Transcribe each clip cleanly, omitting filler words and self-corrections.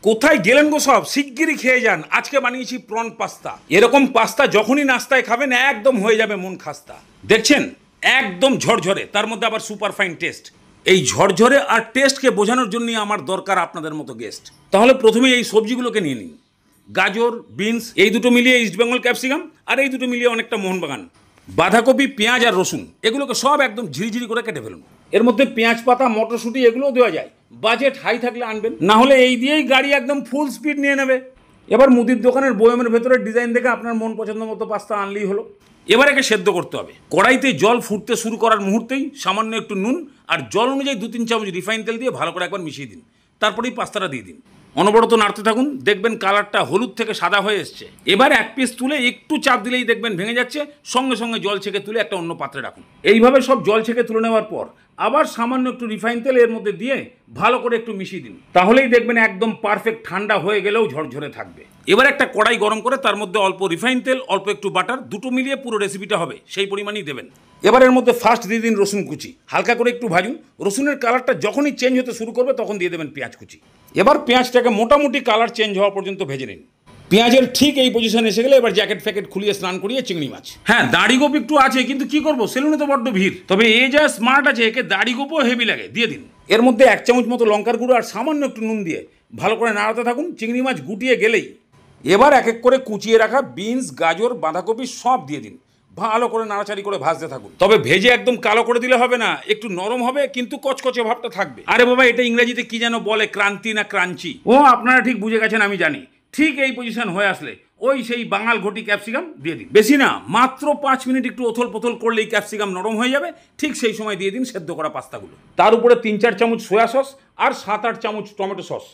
কোথায় গেলেন গো সব? শিগগিরই খেয়ে যান, আজকে বানিয়েছি প্রন পাস্তা। এরকম পাস্তা যখনই নাস্তায় খাবেন একদম হয়ে যাবে মন খাস্তা। দেখছেন একদম ঝরঝরে, তার মধ্যে আবার সুপার ফাইন টেস্ট। এই ঝরঝরে আর টেস্টকে বোঝানোর জন্যই আমার দরকার আপনাদের মতো গেস্ট। তাহলে প্রথমে এই সবজিগুলোকে নিয়ে নিন। গাজর, বিনস, এই দুটো মিলিয়ে ইস্ট বেঙ্গল ক্যাপসিকাম, আর এই দুটো মিলিয়ে অনেকটা মোহনবাগান। বাঁধাকপি, পেঁয়াজ আর রসুন এগুলোকে সব একদম ঝিরিঝিরি করে কেটে ফেলুন। এর মধ্যে পেঁয়াজ পাতা, মটরশুঁটি এগুলোও দেওয়া যায়। বাজেট হাই থাকলে আনবেন, না হলে এই দিয়েই গাড়ি একদম ফুল স্পিড নিয়ে নেবে। এবার মুদির দোকানের বয়মের ভেতরে ডিজাইন দেখে আপনার মন পছন্দ মতো পাস্তা আনলেই হলো। এবার একে সেদ্ধ করতে হবে। কড়াইতে জল ফুটতে শুরু করার মুহূর্তেই সামান্য একটু নুন আর জল অনুযায়ী 2-3 চামচ রিফাইন তেল দিয়ে ভালো করে একবার মিশিয়ে দিন। তারপরেই পাস্তাটা দিয়ে দিন। অনবরত নাড়তে থাকুন, দেখবেন কালারটা হলুদ থেকে সাদা হয়ে এসছে। এবার এক পিস তুলে একটু চাপ দিলেই দেখবেন ভেঙে যাচ্ছে। সঙ্গে সঙ্গে জল ছেঁকে তুলে একটা অন্য পাত্রে রাখুন। এইভাবে সব জল ছেঁকে তুলে নেওয়ার পর আবার সামান্য একটু রিফাইন তেল এর মধ্যে দিয়ে ভালো করে একটু মিশিয়ে দিন। তাহলেই দেখবেন একদম পারফেক্ট, ঠান্ডা হয়ে গেলেও ঝরঝরে থাকবে। এবার একটা কড়াই গরম করে তার মধ্যে অল্প রিফাইন তেল, অল্প একটু বাটার, দুটো মিলিয়ে পুরো রেসিপিটা হবে সেই পরিমাণই দেবেন। এবার এর মধ্যে ফার্স্ট দিয়ে দিন রসুন কুচি, হালকা করে একটু ভাজুন। রসুনের কালারটা যখনই চেঞ্জ হতে শুরু করবে তখন দিয়ে দেবেন পেঁয়াজ কুচি। এবার পেঁয়াজটাকে মোটামুটি কালার চেঞ্জ হওয়া পর্যন্ত ভেজে নিন। পেঁয়াজের ঠিক এই পজিশন এসে গেলে এবার জ্যাকেট ফ্যাকেট খুলিয়ে স্নান করিয়ে চিংড়ি মাছ। হ্যাঁ, দাড়িগোপ একটু আছে, কিন্তু কি করবো, সেলুনে তো বড্ড ভিড়। তবে এ যা স্মার্ট আছে, একে দাড়িগোপও হেভি লাগে, দিয়ে দিন। এর মধ্যে 1 চামচ মতো লঙ্কার গুঁড়ো আর সামান্য একটু নুন দিয়ে ভালো করে নাড়াতে থাকুন। চিংড়ি মাছ গুটিয়ে গেলেই এবার এক এক করে কুচিয়ে রাখা বিনস, গাজর, বাঁধাকপি সব দিয়ে দিন। ভালো করে নাড়াচাড়ি করে ভাজতে থাকুন। তবে ভেজে একদম কালো করে দিলে হবে না, একটু নরম হবে কিন্তু কচকচে ভাবটা থাকবে। আরে বাবা, এটা ইংরেজিতে কি যেন বলে, ক্রান্তি না ক্রাঞ্চি। ও আপনারা ঠিক বুঝে গেছেন, আমি জানি। ঠিক এই পজিশন হয়ে আসলে ওই সেই বাঙাল ঘটি ক্যাপসিকাম দিয়ে দিন। বেশি না, মাত্র 5 মিনিট একটু ওথল পোথল করলেই ক্যাপসিকাম নরম হয়ে যাবে। ঠিক সেই সময় দিয়ে দিন সেদ্ধ করা পাস্তাগুলো। তার উপরে 3-4 চামচ সয়া সস আর 7-8 চামচ টমেটো সস।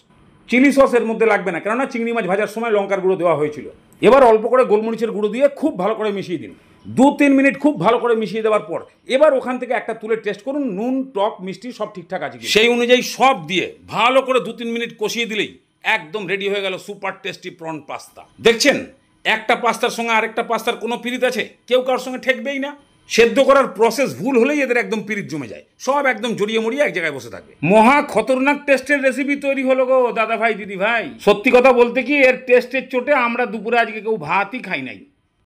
চিলি সস এর মধ্যে লাগবে না, কেননা চিংড়ি মাছ ভাজার সময় লঙ্কার গুঁড়ো দেওয়া হয়েছিল। এবার অল্প করে গোলমরিচের গুঁড়ো দিয়ে খুব ভালো করে মিশিয়ে দিন। 2-3 মিনিট খুব ভালো করে মিশিয়ে দেওয়ার পর এবার ওখান থেকে একটা তুলে টেস্ট করুন, নুন, টক, মিষ্টি সব ঠিকঠাক আছে কি। সেই অনুযায়ী সব দিয়ে ভালো করে 2-3 মিনিট কষিয়ে দিলেই একদম রেডি হয়ে গেল সুপার টেস্টি প্রন পাস্তা। দেখছেন, একটা পাস্তার সঙ্গে আরেকটা পাস্তার কোনো পিরিত আছে? কেউ কারোর সঙ্গে ঠেকবেই না। সেদ্ধ করার প্রসেস ভুল হলেই এদের একদম পিরিত জমে যায়, সব একদম জড়িয়ে মরিয়ে এক জায়গায় বসে থাকবে। মহা খতরনাক টেস্টের রেসিপি তৈরি হলো গো দাদা ভাই, দিদি ভাই। সত্যি কথা বলতে কি, এর টেস্টের চোটে আমরা দুপুরে আজকে কেউ ভাতই খাই নাই।